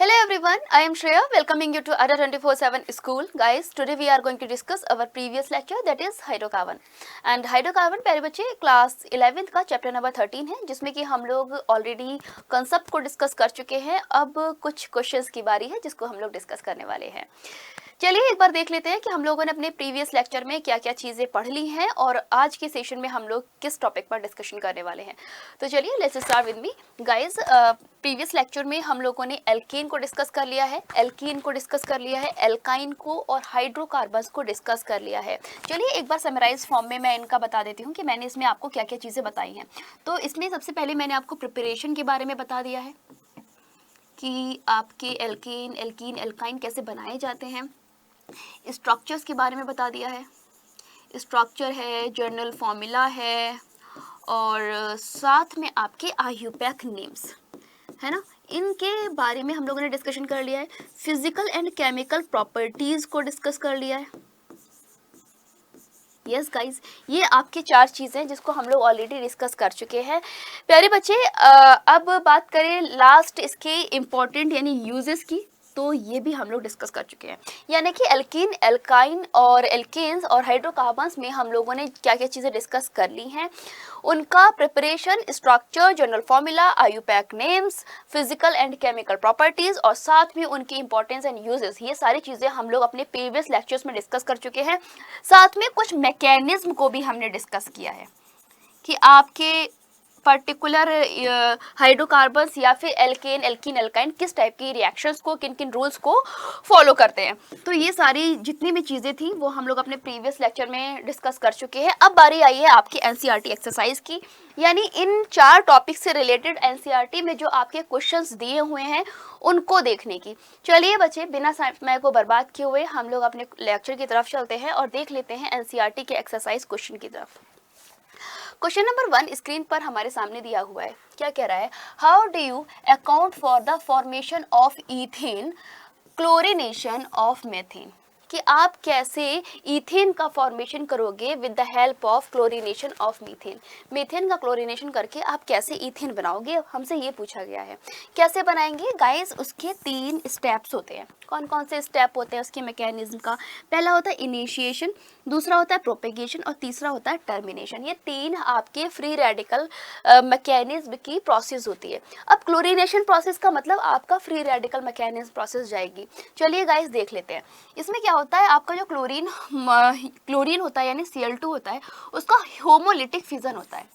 Hello everyone, I am Shreya welcoming you to Ada 24/7 School. Guys, today we are going to discuss our previous lecture that is hydrocarbon and hydrocarbon प्यारे बच्चे class 11th का chapter number 13 है जिसमें कि हम लोग already concept को discuss कर चुके हैं। अब कुछ क्वेश्चंस की बारी है जिसको हम लोग डिस्कस करने वाले हैं। चलिए एक बार देख लेते हैं कि हम लोगों ने अपने प्रीवियस लेक्चर में क्या क्या चीज़ें पढ़ ली हैं और आज के सेशन में हम लोग किस टॉपिक पर डिस्कशन करने वाले हैं। तो चलिए let's start with me guys. Previous lecture में हम लोगों ने एल्केन को डिस्कस कर लिया है, एल्कीन को डिस्कस कर लिया है, एल्काइन को और हाइड्रोकार्बन्स को डिस्कस कर लिया है। चलिए एक बार समराइज फॉर्म में मैं इनका बता देती हूँ कि मैंने इसमें आपको क्या क्या चीज़ें बताई हैं। तो इसमें सबसे पहले मैंने आपको प्रिपरेशन के बारे में बता दिया है कि आपके एल्केन, एल्कीन, एल्काइन कैसे बनाए जाते हैं। स्ट्रक्चर्स के बारे में बता दिया है, स्ट्रक्चर है, जनरल फॉर्मूला है और साथ में आपके आईयूपैक नेम्स है ना, इनके बारे में हम लोगों ने डिस्कशन कर लिया है। फिजिकल एंड केमिकल प्रॉपर्टीज को डिस्कस कर लिया है। यस गाइज, ये आपके चार चीज़ें हैं जिसको हम लोग ऑलरेडी डिस्कस कर चुके हैं। प्यारे बच्चे, अब बात करें लास्ट इसके इम्पोर्टेंट यानी यूजेस की, तो ये भी हम लोग डिस्कस कर चुके हैं। यानी कि एल्कीन, एल्काइन और एल्केन्स और हाइड्रोकार्बन्स में हम लोगों ने क्या क्या चीज़ें डिस्कस कर ली हैं, उनका preparation, structure, general formula, IUPAC names, physical and chemical properties और साथ में उनकी इंपॉर्टेंस एंड यूजेस, ये सारी चीज़ें हम लोग अपने प्रीवियस लेक्चर्स में डिस्कस कर चुके हैं। साथ में कुछ मैकेनिज्म को भी हमने डिस्कस किया है कि आपके पर्टिकुलर हाइड्रोकार्बन्स या फिर एल्केन, एल्कीन, एल्काइन किस टाइप की रिएक्शंस को, किन किन रूल्स को फॉलो करते हैं। तो ये सारी जितनी भी चीज़ें थी वो हम लोग अपने प्रीवियस लेक्चर में डिस्कस कर चुके हैं। अब बारी आई है आपकी एनसीईआरटी एक्सरसाइज की, यानी इन चार टॉपिक से रिलेटेड एनसीईआरटी में जो आपके क्वेश्चंस दिए हुए हैं उनको देखने की। चलिए बच्चे, बिना समय को बर्बाद किए हुए हम लोग अपने लेक्चर की तरफ चलते हैं और देख लेते हैं एनसीईआरटी के एक्सरसाइज क्वेश्चन की तरफ। क्वेश्चन नंबर 1 स्क्रीन पर हमारे सामने दिया हुआ है। क्या कह रहा है? How do you account for the formation of ethane, chlorination of methane, कि आप कैसे इथेन का फॉर्मेशन करोगे with the help of chlorination of methane. Methane का क्लोरीनेशन करके आप कैसे इथेन बनाओगे, हमसे ये पूछा गया है। कैसे बनाएंगे गाइस? उसके 3 स्टेप्स होते हैं। कौन कौन से स्टेप होते हैं उसके मैकेनिज्म का? पहला होता है इनिशिएशन, दूसरा होता है प्रोपेगेशन और तीसरा होता है टर्मिनेशन। ये 3 आपके फ्री रेडिकल मैकेनिज्म की प्रोसेस होती है। अब क्लोरीनेशन प्रोसेस का मतलब आपका फ्री रेडिकल मैकेनिज्म प्रोसेस जाएगी। चलिए गाइस देख लेते हैं। इसमें क्या होता है, आपका जो क्लोरीन होता है यानी Cl2 होता है, उसका होमोलिटिक फिजन होता है।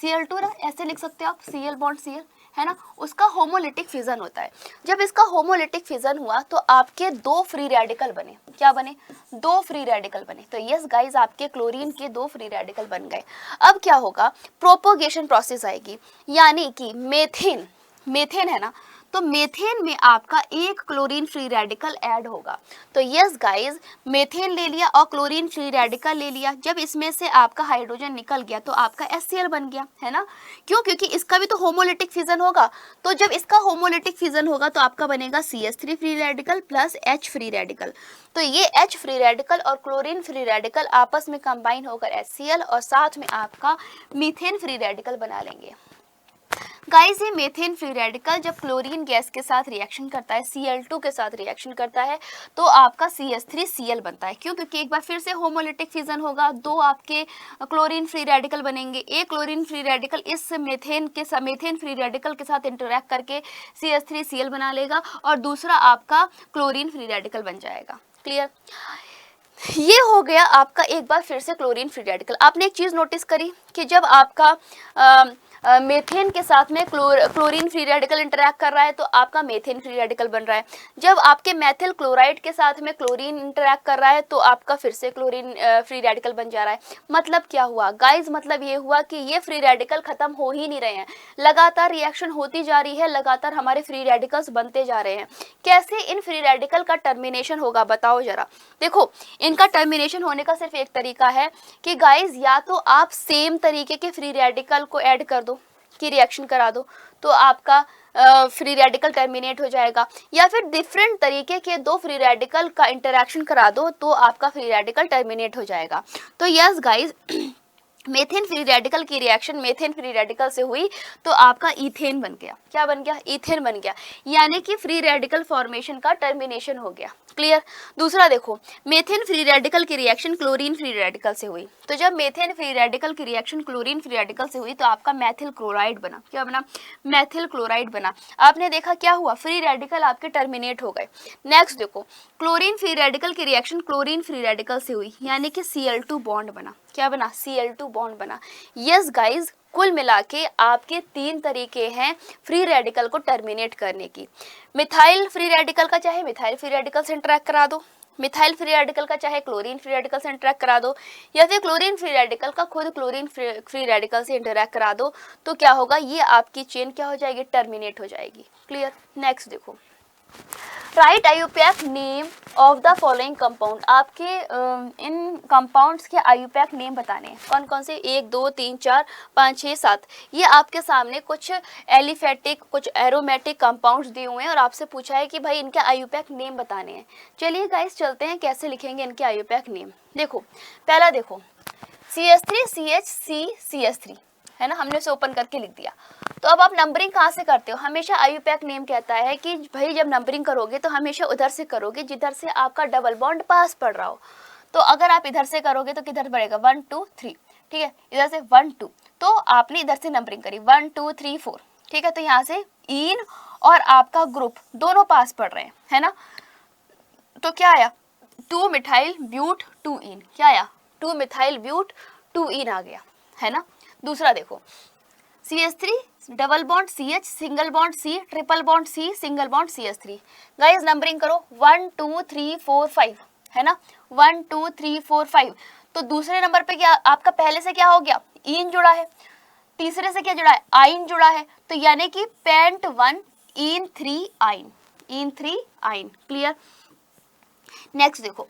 Cl2 ना, ऐसे लिख सकते हो आप, Cl बॉन्ड Cl है ना, उसका होमोलिटिक फिजन होता है। जब इसका होमोलिटिक फिजन हुआ तो आपके 2 फ्री रेडिकल बने। क्या बने? 2 फ्री रेडिकल बने। तो यस गाइस, आपके क्लोरीन के 2 फ्री रेडिकल बन गए। अब क्या होगा? प्रोपोगेशन प्रोसेस आएगी, यानी कि मेथेन है ना, तो मेथेन में आपका 1 क्लोरीन फ्री रेडिकल ऐड होगा। तो यस गाइस, मेथेन ले लिया और क्लोरीन फ्री रेडिकल ले लिया। जब इसमें से आपका हाइड्रोजन निकल गया तो आपका HCl बन गया, है ना। क्यों? क्योंकि इसका भी तो होमोलिटिक फिजन होगा। तो जब इसका होमोलिटिक फिजन होगा तो आपका बनेगा CH3 free radical plus H free radical. तो ये H फ्री रेडिकल और क्लोरीन फ्री रेडिकल आपस में कंबाइन होकर HCl और साथ में आपका मीथेन फ्री रेडिकल बना लेंगे। गाइस, ये मेथेन फ्री रेडिकल जब क्लोरीन गैस के साथ रिएक्शन करता है, Cl2 के साथ रिएक्शन करता है, तो आपका CH3Cl बनता है। क्यों? क्योंकि एक बार फिर से होमोलिटिक फिजन होगा, 2 आपके क्लोरीन फ्री रेडिकल बनेंगे। एक क्लोरीन फ्री रेडिकल इस मेथेन फ्री रेडिकल के साथ इंटरैक्ट करके CH3Cl बना लेगा और दूसरा आपका क्लोरीन फ्री रेडिकल बन जाएगा। क्लियर? ये हो गया आपका एक बार फिर से क्लोरीन फ्री रेडिकल। आपने एक चीज़ नोटिस करी कि जब आपका मेथेन के साथ में क्लोरीन फ्री रेडिकल इंटरैक्ट कर रहा है तो आपका मेथेन फ्री रेडिकल बन रहा है। जब आपके मेथिल क्लोराइड के साथ में क्लोरीन इंटरैक्ट कर रहा है तो आपका फिर से क्लोरीन फ्री रेडिकल बन जा रहा है। मतलब क्या हुआ गाइस? मतलब ये हुआ कि ये फ्री रेडिकल खत्म हो ही नहीं रहे हैं, लगातार रिएक्शन होती जा रही है, लगातार हमारे फ्री रेडिकल्स बनते जा रहे हैं। कैसे इन फ्री रेडिकल का टर्मिनेशन होगा बताओ जरा। देखो, इनका टर्मिनेशन होने का सिर्फ एक तरीका है कि गाइस, या तो आप सेम तरीके के फ्री रेडिकल को ऐड कर दो कि रिएक्शन करा दो तो आपका फ्री रेडिकल टर्मिनेट हो जाएगा, या फिर डिफरेंट तरीके के 2 फ्री रेडिकल का इंटरेक्शन करा दो तो आपका फ्री रेडिकल टर्मिनेट हो जाएगा। तो yes guys, methane free radical की रिएक्शन मेथेन फ्री रेडिकल से हुई तो आपका इथेन बन गया। क्या बन गया? इथेन बन गया, यानी कि फ्री रेडिकल फॉर्मेशन का टर्मिनेशन हो गया। क्लियर। दूसरा देखो, मेथेन फ्री रेडिकल की रिएक्शन क्लोरीन फ्री रेडिकल से हुई, तो जब मेथेन फ्री रेडिकल की रिएक्शन क्लोरीन फ्री रेडिकल से हुई तो आपका मैथिल क्लोराइड बना। क्या बना? मैथिल क्लोराइड बना। आपने देखा क्या हुआ? फ्री रेडिकल आपके टर्मिनेट हो गए। नेक्स्ट देखो, क्लोरीन फ्री रेडिकल की रिएक्शन क्लोरीन फ्री रेडिकल से हुई, यानी कि Cl2 बॉन्ड बना। क्या बना? Cl2 बॉन्ड बना। यस गाइज, कुल मिला के आपके 3 तरीके हैं फ्री रेडिकल को टर्मिनेट करने की। मिथाइल फ्री रेडिकल का चाहे मिथाइल फ्री रेडिकल से इंटरेक्ट करा दो, मिथाइल फ्री रेडिकल का चाहे क्लोरीन फ्री रेडिकल से इंटरेक्ट करा दो, या फिर क्लोरीन फ्री रेडिकल का खुद क्लोरीन फ्री रेडिकल से इंटरेक्ट करा दो, तो क्या होगा? ये आपकी चेन क्या हो जाएगी? टर्मिनेट हो जाएगी। क्लियर। नेक्स्ट देखो, right IUPAC name of the following compound. आपके इन कंपाउंड्स के आयुपैक नेम बताने हैं। कौन कौन से? 1 2 3 4 5 6 7। ये आपके सामने कुछ एलिफेटिक कुछ एरोमेटिक कंपाउंड्स दिए हुए हैं और आपसे पूछा है कि भाई इनके आयुपैक नेम बताने हैं। चलिए गाइस चलते हैं कैसे लिखेंगे इनके आयुपैक नेम। देखो पहला देखो, CH3 CH CH3 है ना, हमने इसे ओपन करके लिख दिया। तो अब आप नंबरिंग कहाँ से करते हो? हमेशा आयुपैक नेम कहता है कि भाई जब नंबरिंग करोगे तो हमेशा उधर से करोगे जिधर से आपका डबल बॉन्ड पास पड़ रहा हो। तो अगर आप इधर से करोगे तो किधर पड़ेगा? 1 2 3। ठीक है, इधर से 1 2, तो आपने इधर से नंबरिंग करी 1 2 3 4। ठीक है, तो यहाँ से इन और आपका ग्रुप दोनों पास पड़ रहे हैं, है ना। तो क्या आया? 2 मिथाइल ब्यूट 2 इन। क्या आया? 2 मिथाइल ब्यूट 2 इन आ गया, है ना। दूसरा देखो, CH3 double bond CH single bond C triple bond C single bond CH3। Guys numbering करो 1 2 3 4 5, है ना। 1 2 3 4 5। तो दूसरे नंबर पे क्या आपका पहले से क्या हो गया? इन जुड़ा है। तीसरे से क्या जुड़ा है? आइन जुड़ा है। तो यानी कि पेंट 1 इन 3 आइन, इन 3 आइन। क्लियर। नेक्स्ट देखो,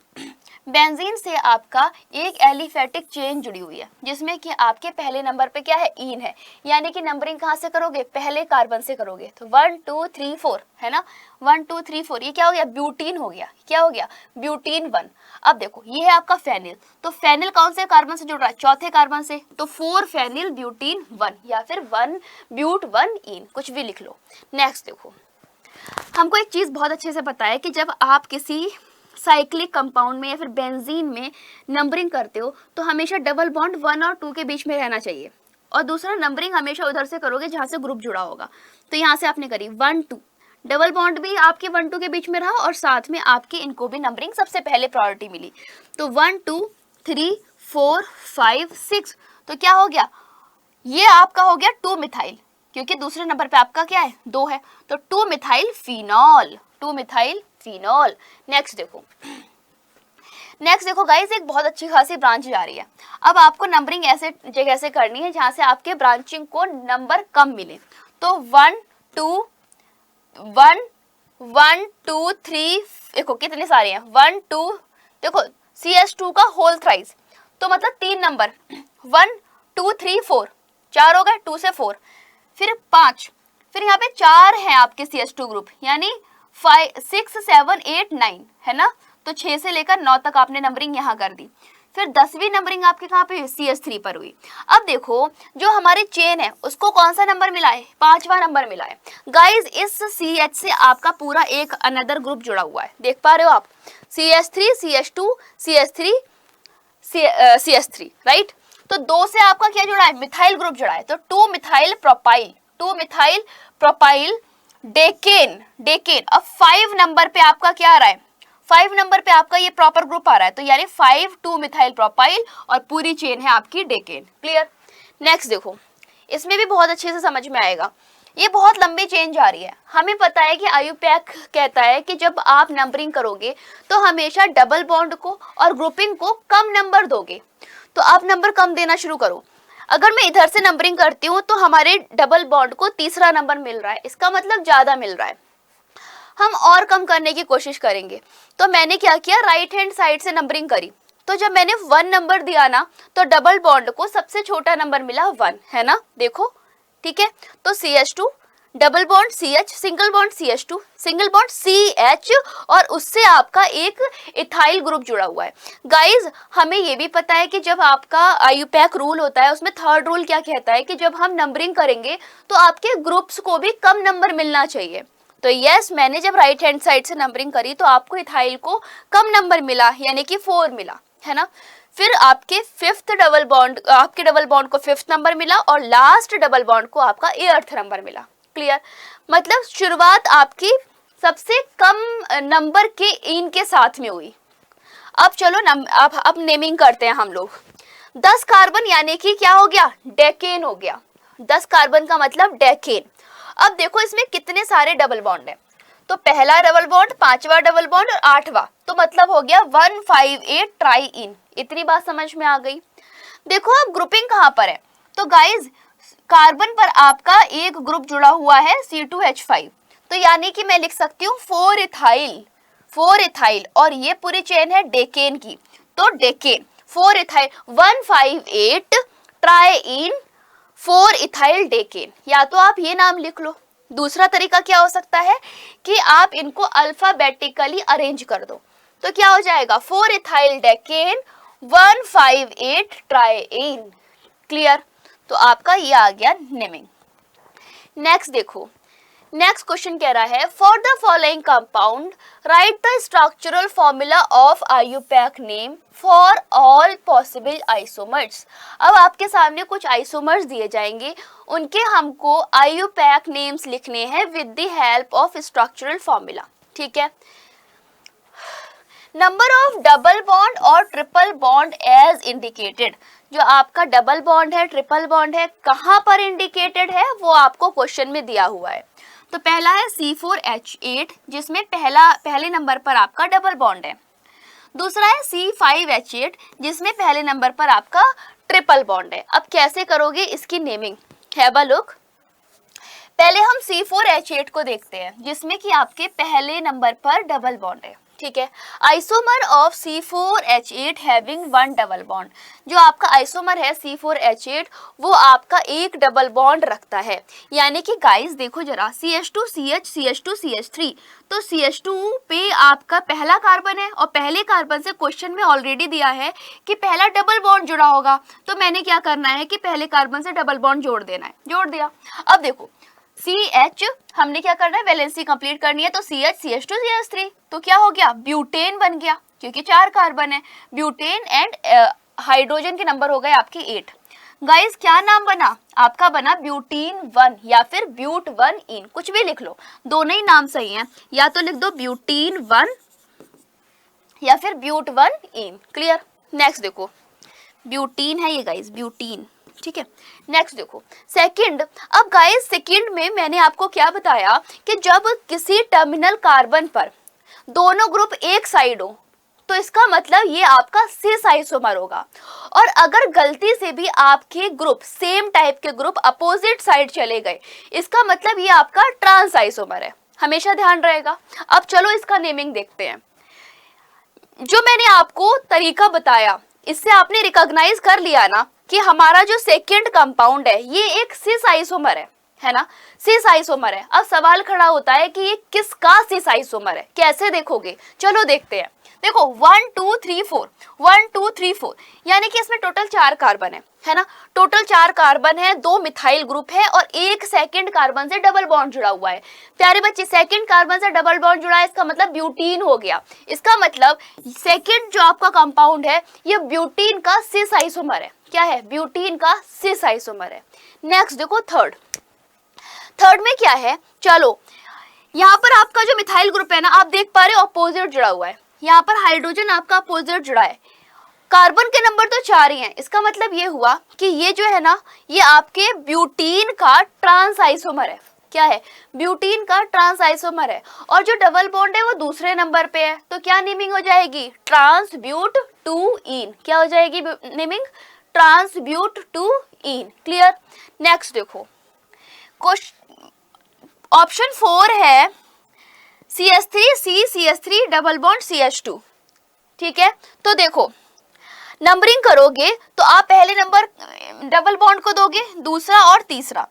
बेंजीन से आपका एक एलिफेटिक चेन जुड़ी हुई है जिसमें कि आपके पहले नंबर पे क्या है? इन है, यानी कि नंबरिंग कहाँ से करोगे? पहले कार्बन से करोगे। तो 1 2 3 4, है ना। 1 2 3 4, ये क्या हो गया? ब्यूटीन हो गया। क्या हो गया? ब्यूटीन 1। अब देखो ये है आपका फेनिल, तो फेनिल कौन से कार्बन से जुड़ रहा है? चौथे कार्बन से। तो 4 फेनिल ब्यूटीन 1, या फिर 1 ब्यूट 1 इन, कुछ भी लिख लो। नेक्स्ट देखो, हमको एक चीज बहुत अच्छे से पता है कि जब आप किसी साइक्लिक कंपाउंड में या फिर बेंजीन में नंबरिंग करते हो तो हमेशा डबल बॉन्ड 1 और 2 के बीच में रहना चाहिए, और दूसरा नंबरिंग हमेशा उधर से करोगे जहां से ग्रुप जुड़ा होगा। तो यहाँ से आपने करी 1 2, डबल बॉन्ड भी आपके 1 2 के बीच में रहा और साथ में आपके इनको भी नंबरिंग सबसे पहले प्रायोरिटी मिली। तो 1 2 3 4 5 6, तो क्या हो गया? ये आपका हो गया 2 मिथाइल, क्योंकि दूसरे नंबर पे आपका क्या है? 2 है। तो 2 methyl phenol, 2 methyl phenol. Next देखो गाइस, एक बहुत अच्छी खासी ब्रांच जा रही है। अब आपको नंबरिंग ऐसे जगह से करनी है जहां से आपके ब्रांचिंग को नंबर कम मिले। तो 1 2 1 1 2 3, देखो कितने सारे हैं? 1 2, देखो CH2 का होल थ्राइस, तो मतलब 3 नंबर 1 2 3 4, 4 हो गए, 2 से 4, फिर 5, फिर यहाँ पे 4 हैं आपके CH2 ग्रुप, यानी 5 6 7 8 9, है ना। तो 6 से लेकर 9 तक आपने नंबरिंग यहाँ कर दी। फिर 10वीं नंबरिंग आपके कहाँ पे? CH3 पर हुई। अब देखो जो हमारी चेन है उसको कौन सा नंबर मिला है? 5वां नंबर मिला है। गाइज इस CH से आपका पूरा एक अनदर ग्रुप जुड़ा हुआ है, देख पा रहे हो आप? CH3 CH2 CH3 CH3, right. तो 2 से आपका क्या जुड़ा है? मिथाइल ग्रुप जुड़ा है। तो 2 methyl propyl, 2 methyl propyl decane, decane. अब 5 नंबर पे आपका क्या आ रहा है? 5 नंबर पे आपका ये प्रॉपर ग्रुप आ रहा है, तो यानी 5 2 मिथाइल प्रोपाइल और पूरी चेन है आपकी डेकेन। क्लियर। नेक्स्ट देखो, इसमें भी बहुत अच्छे से समझ में आएगा। ये बहुत लंबी चेन जा रही है। हमें पता है कि आयुपैक कहता है कि जब आप नंबरिंग करोगे तो हमेशा डबल बॉन्ड को और ग्रुपिंग को कम नंबर दोगे, तो आप नंबर कम देना शुरू करो। अगर मैं इधर से नंबरिंग करती हूँ तो हमारे डबल बॉन्ड को तीसरा नंबर मिल रहा है, इसका मतलब ज्यादा मिल रहा है, हम और कम करने की कोशिश करेंगे। तो मैंने क्या किया? राइट हैंड साइड से नंबरिंग करी। तो जब मैंने 1 नंबर दिया ना तो डबल बॉन्ड को सबसे छोटा नंबर मिला 1, है ना। देखो ठीक है, तो CH2 double bond CH, single bond CH2, single bond CH और उससे आपका एक इथाइल ग्रुप जुड़ा हुआ है। गाइज हमें ये भी पता है कि जब आपका IUPAC रूल होता है उसमें थर्ड रूल क्या कहता है कि जब हम नंबरिंग करेंगे तो आपके ग्रुप्स को भी कम नंबर मिलना चाहिए। तो यस, मैंने जब राइट हैंड साइड से नंबरिंग करी तो आपको इथाइल को कम नंबर मिला, यानी कि 4 मिला, है ना। फिर आपके फिफ्थ डबल बॉन्ड, आपके डबल बॉन्ड को 5th नंबर मिला और लास्ट डबल बॉन्ड को आपका 8th नंबर मिला। क्लियर, मतलब शुरुआत आपकी सबसे कम नंबर के इन के साथ में हुई। अब चलो अब नेमिंग करते हैं हम लोग। 10 कार्बन यानी कि क्या हो गया, डेकेन हो गया। 10 कार्बन का मतलब डेकेन। अब देखो इसमें कितने सारे डबल बॉन्ड है, तो पहला डबल बॉन्ड, 5वां डबल बॉन्ड और 8वां, तो मतलब हो गया 158 ट्राई इन। इतनी बात समझ में आ गई। देखो अब ग्रुपिंग कहाँ पर है, तो गाइज कार्बन पर आपका एक ग्रुप जुड़ा हुआ है C2H5, तो यानी कि मैं लिख सकती हूँ 4 इथाइल और ये पूरी चेन है डेकेन की, तो decane 4 ethyl 158 try in 4 ethyl decane. या तो आप ये नाम लिख लो, दूसरा तरीका क्या हो सकता है कि आप इनको अल्फाबेटिकली अरेंज कर दो, तो क्या हो जाएगा 4 ethyl decane 158 try in. Clear, तो आपका ये आ गया नेमिंग। नेक्स्ट देखो, नेक्स्ट क्वेश्चन कह रहा है for the following compound right the structural formula of IUPAC name for all possible isomers. अब आपके सामने कुछ आइसोमर्स दिए जाएंगे, उनके हमको IUPAC नेम्स लिखने हैं with the help of structural formula. ठीक है, नंबर ऑफ डबल बॉन्ड और ट्रिपल बॉन्ड एज इंडिकेटेड। जो आपका डबल बॉन्ड है, ट्रिपल बॉन्ड है, कहाँ पर इंडिकेटेड है वो आपको क्वेश्चन में दिया हुआ है। तो पहला है C4H8 जिसमें पहले नंबर पर आपका डबल बॉन्ड है। दूसरा है C5H8 जिसमें पहले नंबर पर आपका ट्रिपल बॉन्ड है। अब कैसे करोगे इसकी नेमिंग, हैव अ लुक। पहले हम C4H8 को देखते हैं जिसमें कि आपके पहले नंबर पर डबल बॉन्ड है। ठीक है, isomer of C4H8 having 1 double bond. जो आपका आइसोमर है C4H8 वो आपका एक डबल बॉन्ड रखता है, यानी कि गाइस देखो जरा CH2CH CH2CH3, तो CH2 पे आपका पहला कार्बन है और पहले कार्बन से क्वेश्चन में ऑलरेडी दिया है कि पहला डबल बॉन्ड जुड़ा होगा, तो मैंने क्या करना है कि पहले कार्बन से डबल बॉन्ड जोड़ देना है, जोड़ दिया। अब देखो CH हमने क्या करना है, वैलेंसी कंप्लीट करनी है, तो CH CH2 CH3, तो क्या हो गया, ब्यूटेन बन गया क्योंकि 4 कार्बन है। ब्यूटेन एंड हाइड्रोजन के नंबर हो गए आपके 8। गाइस क्या नाम बना आपका, बना ब्यूटीन 1 या फिर ब्यूट 1 इन, कुछ भी लिख लो, दोनों ही नाम सही हैं, या तो लिख दो ब्यूटीन 1 या फिर ब्यूट 1 इन। क्लियर, नेक्स्ट देखो ब्यूटीन है ये गाइस, ब्यूटीन। ठीक है, नेक्स्ट देखो सेकंड। अब गाइस सेकंड में मैंने आपको क्या बताया कि जब किसी टर्मिनल कार्बन पर दोनों ग्रुप एक साइड हो तो इसका मतलब ये आपका सिस आइसोमर होगा, और अगर गलती से भी आपके ग्रुप सेम टाइप के ग्रुप अपोजिट साइड चले गए इसका मतलब ये आपका ट्रांस आइसोमर है, हमेशा ध्यान रहेगा। अब चलो इसका नेमिंग देखते हैं। जो मैंने आपको तरीका बताया इससे आपने रिकॉग्नाइज कर लिया ना कि हमारा जो सेकंड कंपाउंड है ये एक सिस आइसोमर है ना, सिस आइसोमर है। अब सवाल खड़ा होता है कि ये किसका सिस आइसोमर है, कैसे देखोगे, चलो देखते हैं। देखो 1 2 3 4 1 2 3 4 यानी कि इसमें टोटल 4 कार्बन है ना, टोटल 4 कार्बन है, 2 मिथाइल ग्रुप है और एक सेकंड कार्बन से डबल बॉन्ड जुड़ा हुआ है। प्यारे बच्चे सेकंड कार्बन से डबल बॉन्ड जुड़ा है, इसका मतलब ब्यूटीन हो गया। इसका मतलब सेकंड जो आपका कंपाउंड है ये ब्यूटीन का सिस आइसोमर है। क्या है, ब्यूटीन का सिस आइसोमर है। नेक्स्ट देखो थर्ड में क्या है, चलो यहाँ पर आपका जो मिथाइल ग्रुप है ना आप देख पा रहे हो अपोजिट जुड़ा हुआ है, यहाँ पर हाइड्रोजन आपका अपोजिट जुड़ा है, कार्बन के नंबर तो 4 ही हैं। इसका मतलब ये हुआ कि ये जो है ना ये आपके ब्यूटीन का ट्रांस आइसोमर है। क्या है, ब्यूटीन का ट्रांस आइसोमर है, और जो डबल बॉन्ड है वो दूसरे नंबर पे है, तो क्या नेमिंग हो जाएगी, ट्रांस ब्यूट 2 इन। क्या हो जाएगी naming, trans but 2 ene. Clear, next देखो ऑप्शन 4 है CH3 डबल बॉन्ड CH2। ठीक है, तो देखो नंबरिंग करोगे तो आप पहले नंबर डबल बॉन्ड को दोगे, दूसरा और तीसरा,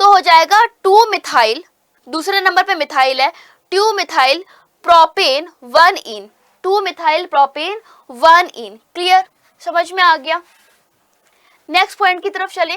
तो हो जाएगा 2 मिथाइल, दूसरे नंबर पे मिथाइल है, 2 मिथाइल प्रोपेन 1 इन, 2 मिथाइल प्रोपेन 1 इन। क्लियर, समझ में आ गया। नेक्स्ट पॉइंट की तरफ चले।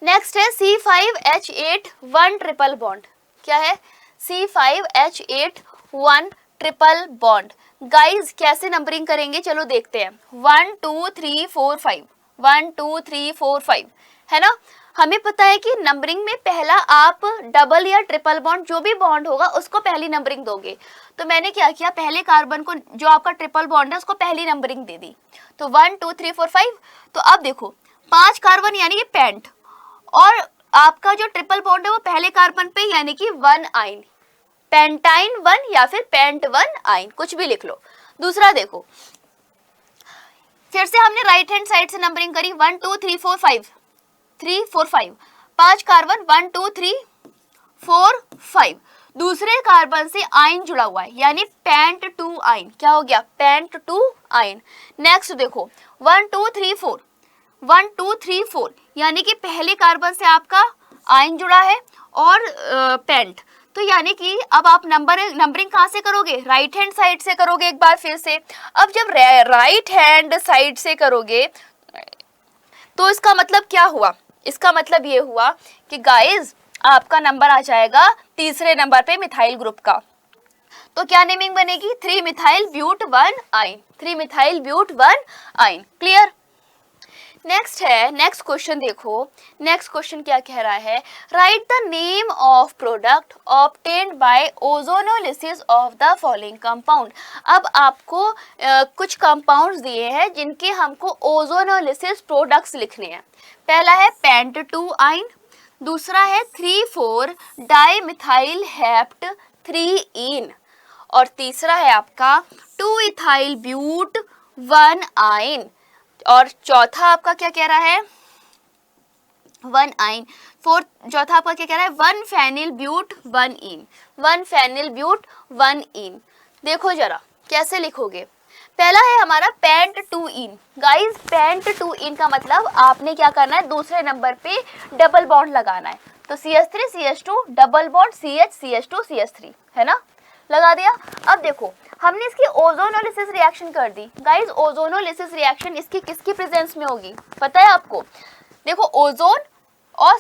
नेक्स्ट है C5H8 1 ट्रिपल बॉन्ड। क्या है? C5H8 1 triple bond. गाइज कैसे नंबरिंग करेंगे, चलो देखते हैं। 1 2 3 4 5, 1 2 3 4 5 है ना। हमें पता है कि नंबरिंग में पहला आप डबल या ट्रिपल बॉन्ड, जो भी बॉन्ड होगा उसको पहली नंबरिंग दोगे। तो मैंने क्या किया, पहले कार्बन को जो आपका ट्रिपल बॉन्ड है उसको पहली नंबरिंग दे दी। तो 1 2 3 4 5। तो अब देखो 5 कार्बन यानी कि पेंट, और आपका जो ट्रिपल बॉन्ड है वो पहले कार्बन पे यानी कि 1 आइन, पेंटाइन 1 या फिर पेंट 1 आइन, कुछ भी लिख लो। दूसरा देखो, फिर से हमने राइट हैंड साइड से नंबरिंग करी। 1 2 3 4 5, 3 4 5, 5 कार्बन 1 2 3 4 5। दूसरे कार्बन से आइन जुड़ा हुआ है यानी पेंट 2 आइन। क्या हो गया? पेंट 2 आइन। नेक्स्ट देखो 1 2 3 4, 1 2 3 4 यानी कि पहले कार्बन से आपका आइन जुड़ा है और पेंट। तो यानी कि अब आप नंबरिंग कहाँ से करोगे? राइट हैंड साइड से करोगे एक बार फिर से। अब जब राइट हैंड साइड से करोगे तो इसका मतलब क्या हुआ? इसका मतलब ये हुआ कि गाइज आपका नंबर आ जाएगा तीसरे नंबर पे मिथाइल ग्रुप का। तो क्या नेमिंग बनेगी? 3 मिथाइल ब्यूट 1 आइन, 3 मिथाइल ब्यूट 1 आइन। क्लियर। नेक्स्ट है, नेक्स्ट क्वेश्चन देखो। नेक्स्ट क्वेश्चन क्या कह रहा है? Write the name of product obtained by ozonolysis of the following compound. अब आपको कुछ कंपाउंड्स दिए हैं जिनके हमको ओजोनोलिसिस प्रोडक्ट्स लिखने हैं। पहला है पेंट 2 आइन, दूसरा है 3,4 डाइमिथाइल हेप्ट 3 इन, और तीसरा है आपका 2 इथाइल ब्यूट 1 आइन, और चौथा आपका क्या कह रहा है? 1 आइन। फोर्थ, चौथा आपका क्या कह रहा है? 1 फेनिल ब्यूट 1 इन, 1 फेनिल ब्यूट 1 इन। देखो जरा कैसे लिखोगे। पहला है हमारा पेंट 2 इन। गाइस पेंट 2 इन का मतलब आपने क्या करना है? दूसरे नंबर पे डबल बॉन्ड लगाना है। तो CH3 CH2 double bond CH CH2 CH3 है ना, लगा दिया। अब देखो हमने इसकी ओजोनोलिसिस रिएक्शन कर दी। गाइस ओजोनोलिसिस रिएक्शन इसकी किसकी प्रेजेंस में होगी पता है आपको? देखो ओजोन और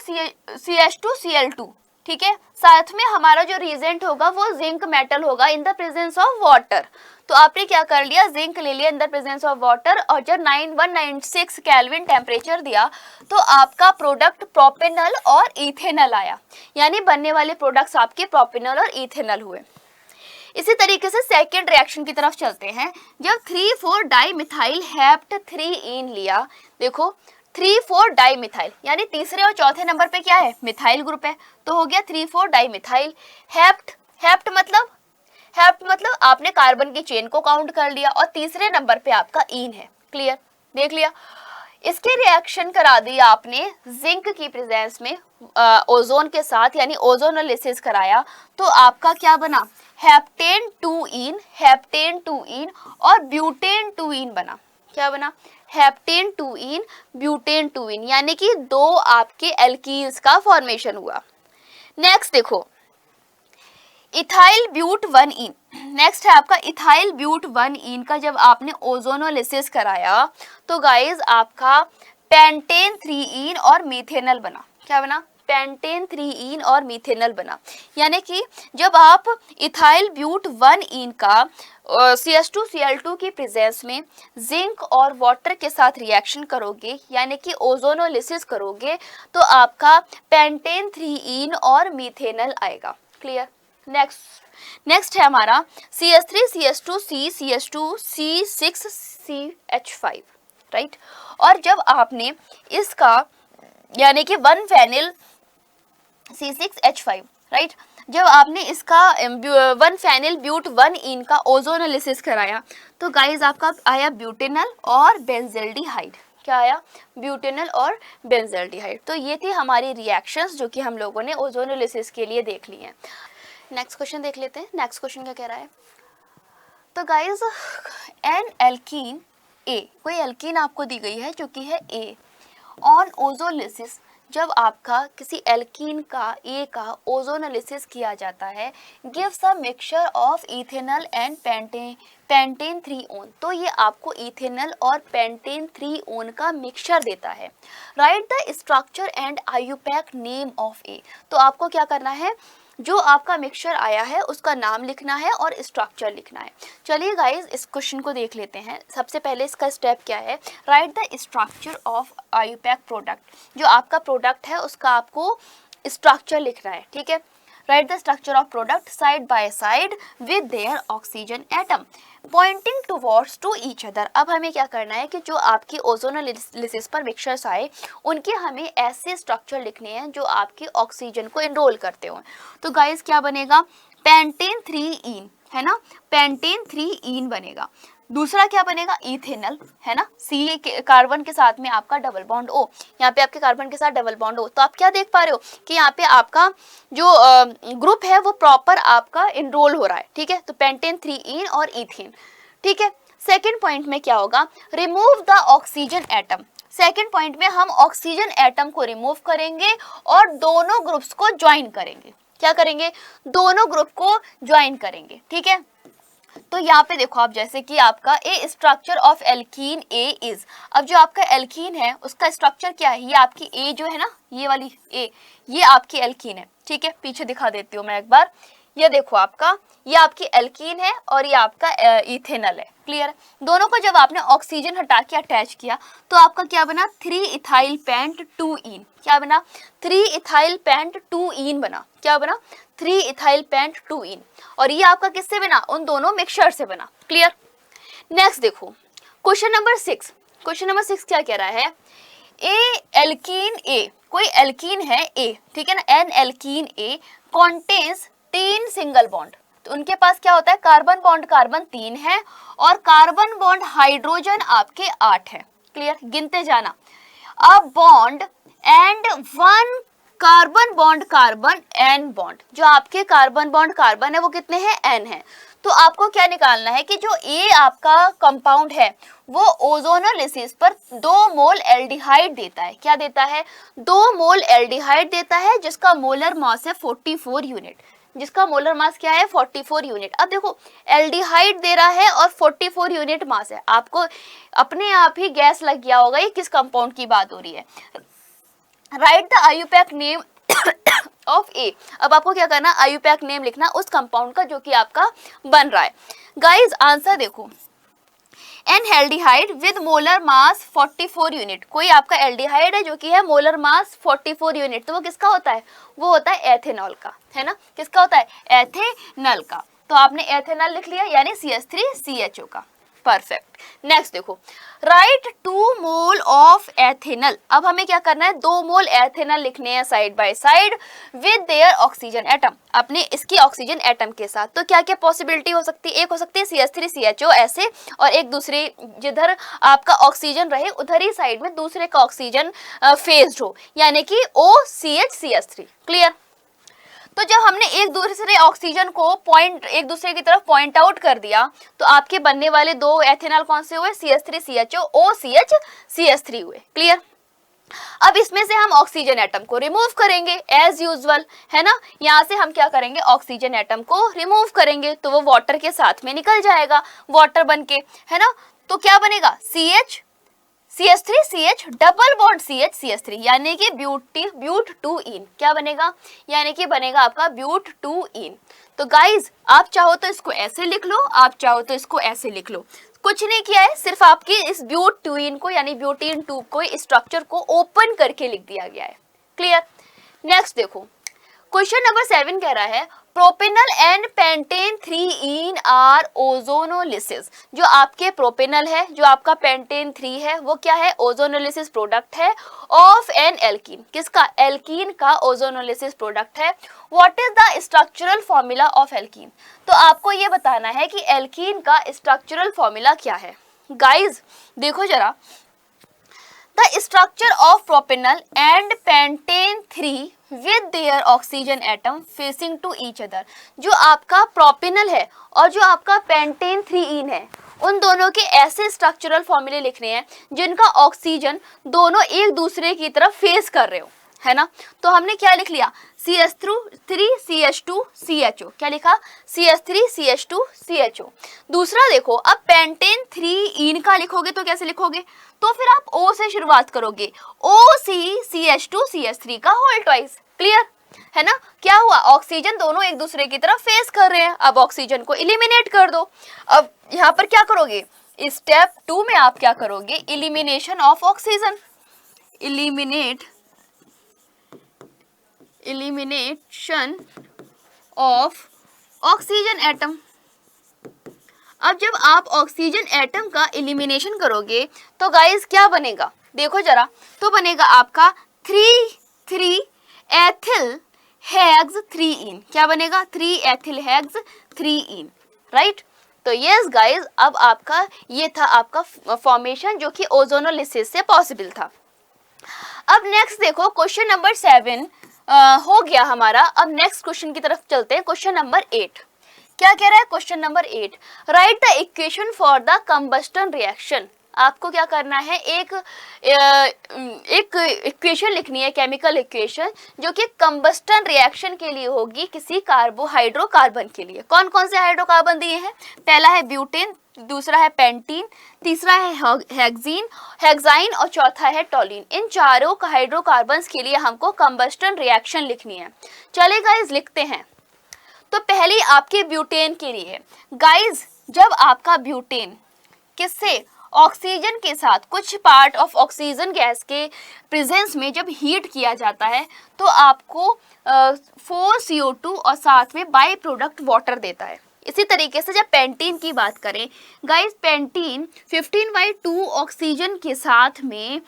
CH2Cl2, ठीक है। साथ में हमारा जो रिएजेंट होगा वो जिंक मेटल होगा in the presence of water. तो आपने क्या कर लिया? जिंक ले लिया in the presence of water, और जब 9196 केल्विन टेम्परेचर दिया तो आपका प्रोडक्ट प्रोपेनल और इथेनल आया, यानी बनने वाले प्रोडक्ट्स आपके प्रोपेनल और इथेनल हुए। इसी तरीके से सेकेंड रिएक्शन की तरफ चलते हैं। जब 3,4 डाइमिथाइल हेप्ट 3 इन लिया, देखो 3,4 डाइमिथाइल यानी तीसरे और चौथे नंबर पे क्या है? मिथाइल ग्रुप है, तो हो गया 3,4 डाइमिथाइल हेप्ट। हेप्ट मतलब आपने कार्बन की चेन को काउंट कर लिया, और तीसरे नंबर पे आपका इन है। क्लियर, देख लिया। इसके रिएक्शन करा दी आपने जिंक की प्रेजेंस में ओजोन के साथ, यानी ओजोनोलिसिस कराया, तो आपका क्या बना? हेप्टेन 2 इन, हेप्टेन 2 इन और ब्यूटेन 2 इन बना। क्या बना? हेप्टेन 2 इन, ब्यूटेन 2 इन, यानी कि 2 आपके एल्कीन्स का फॉर्मेशन हुआ। नेक्स्ट देखो इथाइल ब्यूट 1 इन। नेक्स्ट है आपका इथाइल ब्यूट 1 इन का जब आपने ओजोनोलिसिस कराया तो गाइज आपका पेंटेन 3 इन और मीथेनल बना। क्या बना? पेंटेन 3 इन और मीथेनल बना। यानी कि जब आप इथाइल ब्यूट 1 इन का CH2Cl2 की प्रेजेंस में जिंक और वाटर के साथ रिएक्शन करोगे, यानी कि ओजोनोलिसिस करोगे, तो आपका पेंटेन 3 इन और मीथेनल आएगा। क्लियर। नेक्स्ट है हमारा CH3 CH2C CH2 C6 CH5, right. और जब आपने इसका यानी कि 1 फेनिल C6H5, राइट, जब आपने इसका 1 फेनिल ब्यूट 1 इन का ओजोनोलिसिस कराया तो गाइज आपका आया ब्यूटेनल और बेंजल्डिहाइड। क्या आया? ब्यूटेनल और बेंजल्डिहाइड। तो ये थी हमारी रिएक्शंस जो कि हम लोगों ने ओजोनोलिसिस के लिए देख ली हैं। नेक्स्ट क्वेश्चन देख लेते हैं। नेक्स्ट क्वेश्चन क्या कह रहा है? तो गाइज एन एल्कीन ए, कोई एल्कीन आपको दी गई है जो कि है ए, ऑन ओजोलिसिस जब आपका किसी एल्कीन का ए का ओजोनोलिसिस किया जाता है, gives a mixture of ethanol and pentane 3 own, तो ये आपको इथेनॉल और पेंटेन 3 ओन का मिक्सचर देता है। Write the structure and IUPAC name of A, तो आपको क्या करना है, जो आपका मिक्सचर आया है उसका नाम लिखना है और स्ट्रक्चर लिखना है। चलिए गाइज इस क्वेश्चन को देख लेते हैं। सबसे पहले इसका स्टेप क्या है, write the structure of IUPAC product, जो आपका प्रोडक्ट है उसका आपको स्ट्रक्चर लिखना है, ठीक है। Write the structure of product side by side with their oxygen atom pointing towards to each other. अब हमें क्या करना है कि जो आपकी ओजोनोलिसिस पर मिक्सचर्स आए उनके हमें ऐसे स्ट्रक्चर लिखने हैं जो आपकी ऑक्सीजन को एनरोल करते हो। तो गाइस क्या बनेगा, पेंटेन 3 इन, है ना, पेंटेन 3 इन बनेगा। दूसरा क्या बनेगा, इथेनॉल, है ना, सी कार्बन के साथ में आपका डबल बॉन्ड ओ, यहाँ पे आपके कार्बन के साथ डबल बॉन्ड ओ। तो आप क्या देख पा रहे हो कि यहाँ पे आपका जो ग्रुप है वो प्रॉपर आपका इनरोल हो रहा है, ठीक है। तो पेंटेन 3 इन और इथेन, ठीक है। सेकेंड पॉइंट में क्या होगा, remove the oxygen atom. Second point में हम ऑक्सीजन एटम को रिमूव करेंगे और दोनों ग्रुप्स को ज्वाइन करेंगे। क्या करेंगे, दोनों ग्रुप को ज्वाइन करेंगे, ठीक है। तो यहाँ पे देखो आप, जैसे कि आपका a structure of alkene A is, अब जो आपका एल्कीन है उसका स्ट्रक्चर क्या है, ये आपकी ए जो है ना, ये वाली ए, ये आपकी एल्कीन है, ठीक है। पीछे दिखा देती हूँ मैं एक बार, ये देखो आपका, ये आपकी एल्कीन है और ये आपका इथेनॉल है, क्लियर। दोनों को जब आपने ऑक्सीजन हटा के अटैच किया तो आपका क्या बना, 3 इथाइल पेंट 2 इन, क्या बना, 3 इथाइल पेंट 2 इन बना, क्या बना, 3 इथाइल पेंट 2 इन। और ये आपका किससे बना, उन दोनों मिक्सचर से बना, क्लियर। नेक्स्ट देखो क्वेश्चन नंबर 6। क्वेश्चन नंबर 6 क्या कह रहा है, ए एल्कीन ए, कोई एल्कीन है ए, ठीक है ना, एन एल्कीन ए कॉन्टेन्स 3 सिंगल बॉन्ड। तो उनके पास क्या होता है, कार्बन बॉन्ड कार्बन 3 है और कार्बन बॉन्ड हाइड्रोजन आपके 8 है, क्लियर, गिनते जाना। A bond and 1 carbon bond carbon N bond, जो आपके कार्बन बॉन्ड कार्बन है वो कितने हैं, एन है। तो आपको क्या निकालना है कि जो ए आपका कंपाउंड है वो ओजोनोलिसिस पर 2 मोल एल्डिहाइड देता है, क्या देता है, 2 मोल एल्डिहाइड देता है, जिसका मोलर मास है 44 यूनिट, जिसका मोलर मास क्या है, 44 यूनिट। अब देखो एल्डिहाइड दे रहा है और 44 यूनिट मास है, आपको अपने आप ही गैस लग गया होगा ये किस कंपाउंड की बात हो रही है। Write the IUPAC name of A, अब आपको क्या करना, आईयूपैक नेम लिखना उस कंपाउंड का जो कि आपका बन रहा है। गाइस आंसर देखो, N aldehyde with molar mass 44 unit, कोई आपका एल्डिहाइड है जो कि है मोलर मास 44 यूनिट, तो वो किसका होता है, वो होता है एथेनॉल का, है ना, किसका होता है, एथेनॉल का। तो आपने एथेनॉल लिख लिया यानी CH3CHO का, परफेक्ट। नेक्स्ट देखो, राइट 2 मोल ऑफ एथेनॉल, अब हमें क्या करना है, 2 मोल एथेनॉल लिखने हैं side by side with their oxygen atom, अपने इसकी ऑक्सीजन एटम के साथ। तो क्या क्या पॉसिबिलिटी हो सकती है, एक हो सकती है CH3CHO ऐसे, और एक दूसरी जिधर आपका ऑक्सीजन रहे उधर ही साइड में दूसरे का ऑक्सीजन फेज्ड हो, यानी कि OCH CH3, क्लियर। तो जब हमने एक दूसरे ऑक्सीजन को एक दूसरे की तरफ पॉइंट आउट कर दिया तो आपके बनने वाले 2 एथेनॉल कौन से हुए, CH3CHO OCH CH3 हुए, क्लियर। अब इसमें से हम ऑक्सीजन एटम को रिमूव करेंगे एज यूजुअल, है ना, यहाँ से हम क्या करेंगे, ऑक्सीजन एटम को रिमूव करेंगे तो वो वाटर के साथ में निकल जाएगा, वाटर बन के, है ना। तो क्या बनेगा, CH3CH डबल बॉन्ड CH3, यानी कि ब्यूट 2 इन, क्या बनेगा, यानी कि बनेगा आपका ब्यूट 2 इन। तो गाइज आप चाहो तो इसको ऐसे लिख लो, आप चाहो तो इसको ऐसे लिख लो, कुछ नहीं किया है, सिर्फ आपकी इस ब्यूट 2 इन को यानी ब्यूटीन 2 को स्ट्रक्चर को ओपन करके लिख दिया गया है, क्लियर। नेक्स्ट देखो क्वेश्चन नंबर 7 कह रहा है, propanal and pentane 3 in are ozonolysis, जो आपके प्रोपेनल है, जो आपका पेंटेन 3 है, वो क्या है, ओजोनोलिसिस प्रोडक्ट है ऑफ एन एल्कीन, किसका, एल्कीन का ओजोनोलिसिस प्रोडक्ट है। What is the structural formula of alkene, तो आपको ये बताना है कि एल्कीन का स्ट्रक्चरल फॉर्मूला क्या है। गाइज देखो जरा, the structure of propanal and pentane 3 with their oxygen atom facing to each other, जो आपका प्रोपेनल है और जो आपका पेंटेन 3 इन है, उन दोनों के ऐसे स्ट्रक्चरल फॉर्मूले लिखने हैं जिनका ऑक्सीजन दोनों एक दूसरे की तरफ फेस कर रहे हो, है ना। तो हमने क्या लिख लिया, CH3CH2CHO, क्या लिखा, CH3CH2CHO। दूसरा देखो, अब पेंटेन 3 का लिखोगे तो कैसे लिखोगे, तो फिर आप O से शुरुआत करोगे, OCCH2CH3 का होल ट्वाइस। क्लियर है ना। क्या हुआ, ऑक्सीजन दोनों एक दूसरे की तरफ फेस कर रहे हैं, अब ऑक्सीजन को इलिमिनेट कर दो। अब यहाँ पर क्या करोगे, स्टेप 2 में आप क्या करोगे, elimination of oxygen, elimination of oxygen atom. अब जब आप ऑक्सीजन एटम का इलिमिनेशन करोगे तो गाइस क्या बनेगा, देखो जरा, तो बनेगा आपका 3 एथिल हेक्स 3इन, क्या बनेगा, 3 एथिल हेक्स 3इन, राइट। तो यस गाइस, अब आपका ये था आपका फॉर्मेशन जो कि ओजोनोलिसिस से पॉसिबल था। अब नेक्स्ट देखो, क्वेश्चन नंबर 7 हो गया हमारा। अब नेक्स्ट क्वेश्चन की तरफ चलते हैं, क्वेश्चन नंबर 8। क्या कह रहा है question number 8, right the equation for the combustion reaction. आपको क्या करना है, एक इक्वेशन लिखनी है, केमिकल इक्वेशन, जो कि कंबस्टन रिएक्शन के लिए होगी किसी हाइड्रोकार्बन के लिए। कौन कौन से हाइड्रोकार्बन दिए हैं, पहला है ब्यूटेन, दूसरा है पेंटीन, तीसरा है हेक्साइन और चौथा है टोलिन। इन चारों हाइड्रोकार्बन्स के लिए हमको कंबस्टन रिएक्शन लिखनी है। चले गाइस लिखते हैं। तो पहली आपके ब्यूटेन के लिए, गाइस जब आपका ब्यूटेन किससे, ऑक्सीजन के साथ, कुछ पार्ट ऑफ ऑक्सीजन गैस के प्रेजेंस में जब हीट किया जाता है तो आपको 4 CO2 और साथ में बाई प्रोडक्ट वाटर देता है। इसी तरीके से जब पेंटीन की बात करें गाइस, पेंटीन 15/2 ऑक्सीजन के साथ में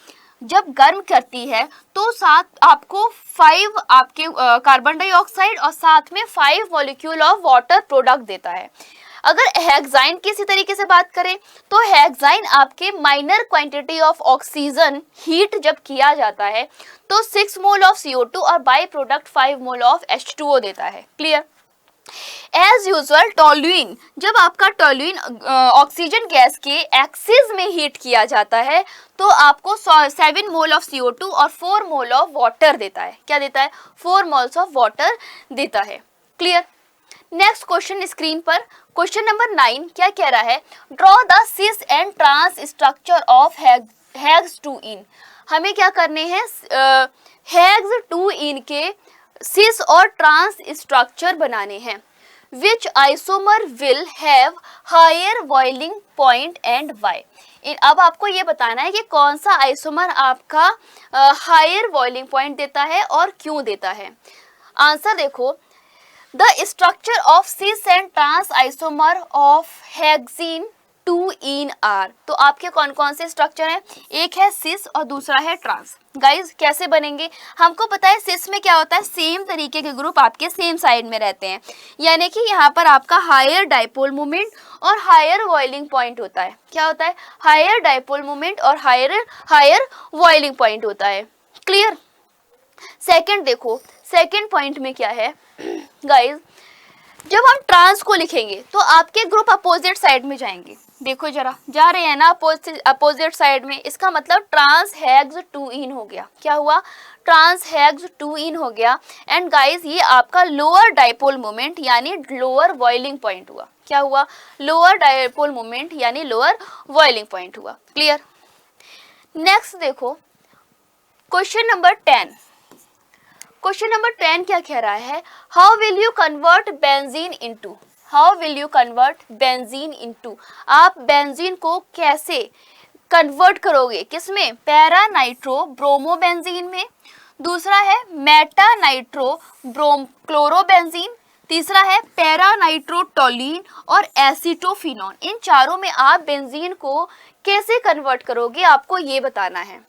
जब गर्म करती है तो साथ आपको 5 आपके कार्बन डाइऑक्साइड और साथ में 5 मॉलिक्यूल ऑफ वाटर प्रोडक्ट देता है। अगर हेक्साइन की इसी तरीके से बात करें तो हेक्साइन आपके minor quantity of oxygen heat जब किया जाता है तो 6 मोल ऑफ CO2 और by product 5 mole of H2O देता है। क्लियर। एज यूजुअल टोल्यूइन, जब आपका टोल्यूइन ऑक्सीजन गैस के एक्सिस में हीट किया जाता है तो आपको 7 मोल ऑफ CO2 और 4 मोल ऑफ वाटर देता है। क्या देता है, 4 मोल्स ऑफ वाटर देता है। क्लियर। नेक्स्ट क्वेश्चन स्क्रीन पर, क्वेश्चन नंबर 9 क्या कह रहा है, draw the cis and trans structure of hex 2इन। हमें क्या करने हैं, हेक्स 2इन के सिस और ट्रांस स्ट्रक्चर बनाने हैं। Which isomer will have higher boiling point and Y. अब आपको ये बताना है कि कौन सा आइसोमर आपका हायर बॉइलिंग पॉइंट देता है और क्यों देता है। आंसर देखो, the structure of cis and trans isomer of hexene 2इन आर। तो आपके कौन कौन से स्ट्रक्चर हैं, एक है सिस और दूसरा है ट्रांस। गाइज कैसे बनेंगे, हमको पता है सिस में क्या होता है, सेम तरीके के ग्रुप आपके सेम साइड में रहते हैं, यानी कि यहाँ पर आपका हायर डाइपोल मोमेंट और हायर बॉइलिंग पॉइंट होता है। क्या होता है, हायर डाइपोल मोमेंट और हायर बॉइलिंग पॉइंट होता है। क्लियर। सेकंड देखो, सेकंड पॉइंट में क्या है गाइज, जब हम ट्रांस को लिखेंगे तो आपके ग्रुप अपोजिट साइड में जाएंगे। देखो जरा, जा रहे हैं ना अपोजिट साइड में, इसका मतलब ट्रांस हेक्स 2इन हो गया। क्या हुआ, ट्रांस हेक्स 2इन हो गया। एंड गाइस ये आपका लोअर डाइपोल मोमेंट यानी लोअर बॉइलिंग पॉइंट हुआ। क्या हुआ, लोअर डाइपोल मोमेंट यानी लोअर बॉइलिंग पॉइंट हुआ। क्लियर। नेक्स्ट देखो, क्वेश्चन नंबर 10। क्वेश्चन नंबर 10 क्या कह रहा है, how will you convert benzene into, how will you convert benzene into. आप बेंजीन को कैसे कन्वर्ट करोगे, किसमें, पैरा नाइट्रो ब्रोमो बेंजीन में, दूसरा है मेटा नाइट्रो क्लोरो बेंजीन, तीसरा है पैरा नाइट्रो टोलीन और एसीटोफिनॉन। इन चारों में आप बेंजीन को कैसे कन्वर्ट करोगे, आपको ये बताना है।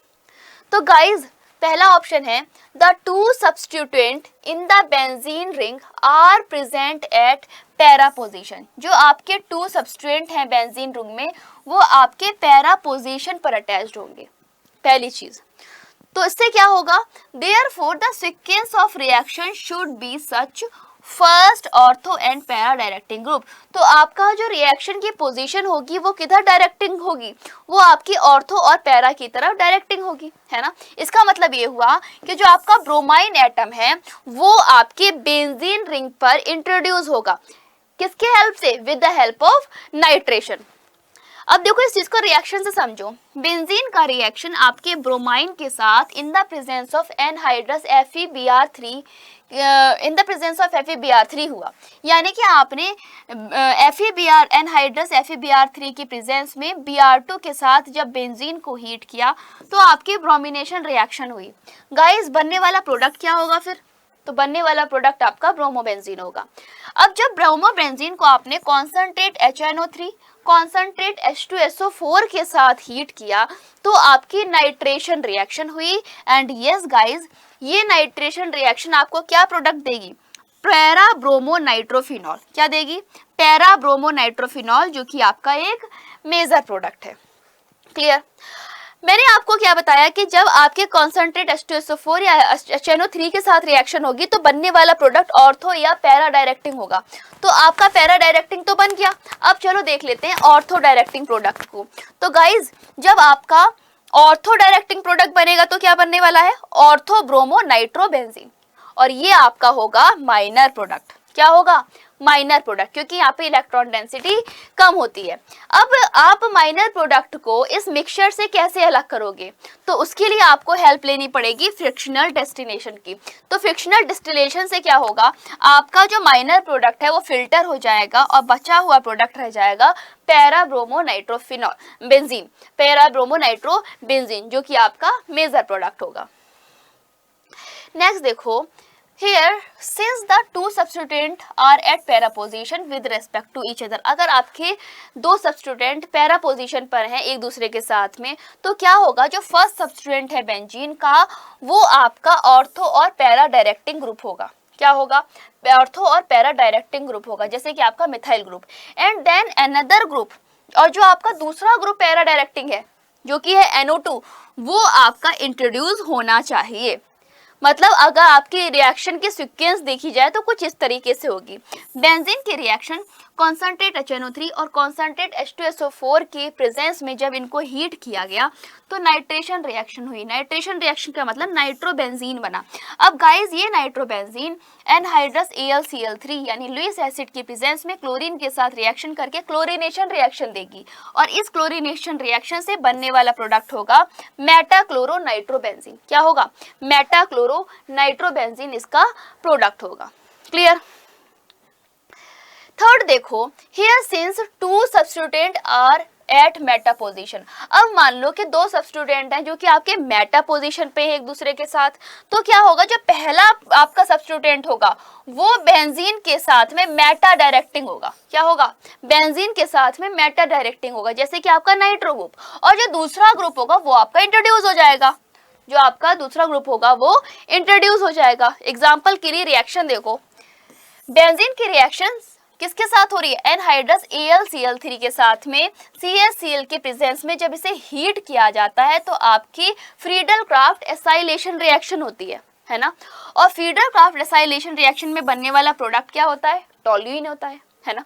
तो गाइज पहला ऑप्शन है, the two substituent in the benzene ring are present at para position. जो आपके 2 सब्स्टिट्यूएंट हैं बेंजीन रिंग में वो आपके पैरा पोजीशन पर अटैच्ड होंगे, पहली चीज। तो इससे क्या होगा, therefore the sequence of reaction should be such first ortho and para directing group. तो आपका जो रिएक्शन की पोजीशन होगी वो किधर डायरेक्टिंग होगी, वो आपकी ऑर्थो और पैरा की तरफ डायरेक्टिंग होगी, है ना। इसका मतलब ये हुआ कि जो आपका ब्रोमाइन एटम है वो आपके बेंजीन रिंग पर इंट्रोड्यूस होगा, किसके हेल्प से, with the help of nitration. अब देखो इस चीज को रिएक्शन से समझो। बेंजीन का रिएक्शन आपके ब्रोमाइन के साथ in the presence of anhydrous FeBr3 in the presence of FeBr3 हुआ, यानी कि आपने एनहाइड्रस FeBr3 की प्रेजेंस में Br2 के साथ जब बेंजीन को हीट किया तो आपकी ब्रोमिनेशन रिएक्शन हुई। गाइस बनने वाला प्रोडक्ट क्या होगा फिर, तो बनने वाला प्रोडक्ट आपका ब्रोमोबेंजीन होगा। अब जब ब्रोमोबेंजीन को आपने कॉन्सेंट्रेट HNO3 कॉन्सेंट्रेट H2SO4 के साथ हीट किया तो आपकी नाइट्रेशन रिएक्शन हुई। एंड यस गाइज, ये नाइट्रेशन रिएक्शन आपको क्या प्रोडक्ट देगी, पैरा ब्रोमो नाइट्रोफिनॉल। क्या देगी, पैरा ब्रोमो नाइट्रोफिनॉल, जो कि आपका एक मेजर प्रोडक्ट है। क्लियर। मैंने आपको क्या बताया कि जब आपके कॉन्सेंट्रेट H2SO4 या HNO3 के साथ रिएक्शन होगी तो बनने वाला प्रोडक्ट ऑर्थो या पैरा डायरेक्टिंग होगा। तो आपका पैरा डायरेक्टिंग तो बन गया। अब चलो देख लेते हैं ऑर्थो डायरेक्टिंग प्रोडक्ट को। तो गाइज जब आपका ऑर्थो डायरेक्टिंग प्रोडक्ट बनेगा तो क्या बनने वाला है, ऑर्थो ब्रोमो नाइट्रोबेंजीन, और ये आपका होगा माइनर प्रोडक्ट। क्या होगा, माइनर प्रोडक्ट, क्योंकि यहाँ पे इलेक्ट्रॉन डेंसिटी कम होती है। अब आप माइनर प्रोडक्ट को इस मिक्सचर से कैसे अलग करोगे, तो उसके लिए आपको हेल्प लेनी पड़ेगी फ्रिक्शनल डिस्टिलेशन की। तो फ्रिक्शनल डिस्टिलेशन से क्या होगा, आपका जो माइनर प्रोडक्ट है वो फिल्टर हो जाएगा और बचा हुआ प्रोडक्ट रह जाएगा para bromo nitrophenol benzene, para bromo nitro benzene, जो कि आपका मेजर प्रोडक्ट होगा। नेक्स्ट देखो, here since the two substituent are at para position with respect to each other, अगर आपके दो सब्स्टिट्यूएंट पैरा पोजीशन पर हैं एक दूसरे के साथ में, तो क्या होगा, जो फर्स्ट सब्स्टिट्यूएंट है बेंजीन का वो आपका ऑर्थो और पैरा डायरेक्टिंग ग्रुप होगा। क्या होगा, ऑर्थो और पैरा डायरेक्टिंग ग्रुप होगा, जैसे कि आपका methyl group. And then another group, और जो आपका दूसरा ग्रुप पैरा डायरेक्टिंग है जो कि है NO2, वो आपका इंट्रोड्यूस होना चाहिए। मतलब अगर आपकी रिएक्शन की सीक्वेंस देखी जाए तो कुछ इस तरीके से होगी। बेंजीन की रिएक्शन कॉन्सेंट्रेट HNO3 और कॉन्सेंट्रेट H2SO4 के प्रेजेंस में जब इनको हीट किया गया तो नाइट्रेशन रिएक्शन हुई। नाइट्रेशन रिएक्शन का मतलब नाइट्रोबेंजीन बना। अब गाइस ये नाइट्रोबेंजीन एनहाइड्रस AlCl3 यानी लुईस एसिड की प्रेजेंस में क्लोरीन के साथ रिएक्शन करके क्लोरीनेशन रिएक्शन देगी, और इस क्लोरीनेशन रिएक्शन से बनने वाला प्रोडक्ट होगा मेटाक्लोरो नाइट्रोबेंजीन। क्या होगा, मेटाक्लोरो नाइट्रोबेंजीन इसका प्रोडक्ट होगा। क्लियर। थर्ड देखो, here since two substituent are at Meta position. अब मान लो कि दो सब्स्टिट्यूएंट हैं जो कि आपके मेटा पोजिशन पे है एक दूसरे के साथ, तो क्या होगा, जो पहला आपका सब्स्टिट्यूएंट होगा वो बेंजीन के साथ में मेटा डायरेक्टिंग होगा। क्या होगा, बेंजीन के साथ में मेटा डायरेक्टिंग होगा, जैसे कि आपका नाइट्रो ग्रुप। और जो दूसरा ग्रुप होगा वो आपका इंट्रोड्यूस हो जाएगा, जो आपका दूसरा ग्रुप होगा वो इंट्रोड्यूस हो जाएगा। एग्जाम्पल के लिए रिएक्शन देखो, बेंजीन की रिएक्शन किसके साथ हो रही है, एनहाइड्रस AlCl3 के साथ में CaCl के प्रेजेंस में जब इसे हीट किया जाता है तो आपकी फ्रीडल क्राफ्ट एसाइलेशन रिएक्शन होती है ना। और फ्रीडल क्राफ्ट एसाइलेशन रिएक्शन में बनने वाला प्रोडक्ट क्या होता है, टोल्यूइन होता है ना।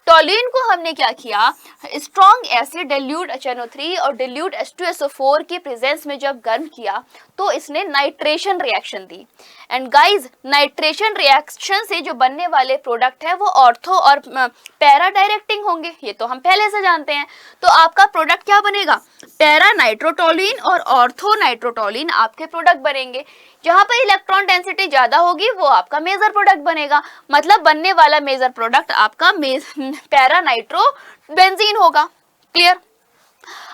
टोल्यूइन को हमने क्या किया, स्ट्रॉन्ग एसिड डिल्यूट HNO3 और डिल्यूट H2SO4 की प्रेजेंस में जब गर्म किया तो इसने nitration reaction the. And guys nitration reaction से जो बनने वाले प्रोडक्ट है वो ऑर्थो और पैरा डायरेक्टिंग होंगे, ये तो हम पहले से जानते हैं। तो आपका प्रोडक्ट क्या बनेगा, पैरा नाइट्रोटोलिन और ऑर्थो नाइट्रोटोलिन आपके प्रोडक्ट बनेंगे। जहां पर इलेक्ट्रॉन डेंसिटी ज्यादा होगी वो आपका मेजर प्रोडक्ट बनेगा, मतलब बनने वाला मेजर प्रोडक्ट आपका पैरा नाइट्रो बेंजीन होगा। क्लियर।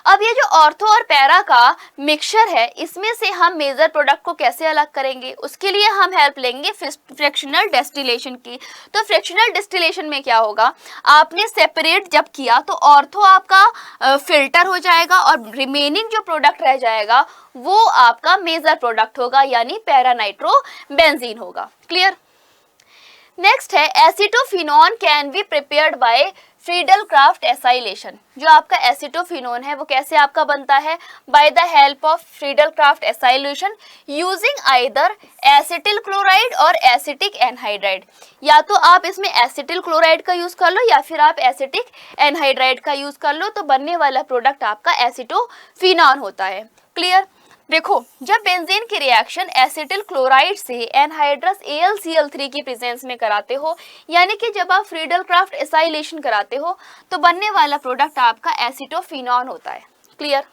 अब ये जो ऑर्थो और पैरा का मिक्सचर है इसमें से हम मेजर प्रोडक्ट को कैसे अलग करेंगे, उसके लिए हम हेल्प लेंगे फ्रिक्शनल डिस्टिलेशन की। तो फ्रिक्शनल डिस्टिलेशन में क्या होगा, आपने सेपरेट जब किया तो ऑर्थो आपका फिल्टर हो जाएगा और रिमेनिंग जो प्रोडक्ट रह जाएगा वो आपका मेजर प्रोडक्ट होगा, यानी पैरा नाइट्रो बेंजीन होगा। क्लियर। नेक्स्ट है acetophenone can be prepared by Friedel Craft acylation, जो आपका एसिटोफिनोन है वो कैसे आपका बनता है, by the help of Friedel Craft acylation using either acetyl chloride और एसिटिक एनहाइड्राइड। या तो आप इसमें एसिटिल क्लोराइड का यूज कर लो या फिर आप एसिटिक एनहाइड्राइड का यूज कर लो, तो बनने वाला प्रोडक्ट आपका एसिटोफिनॉन होता है। क्लियर। देखो, जब बेंजीन की रिएक्शन एसिटिल क्लोराइड से एनहाइड्रस AlCl3 की प्रेजेंस में कराते हो, यानी कि जब आप फ्रीडल क्राफ्ट एसाइलेशन कराते हो, तो बनने वाला प्रोडक्ट आपका एसिटोफिनॉन होता है। क्लियर।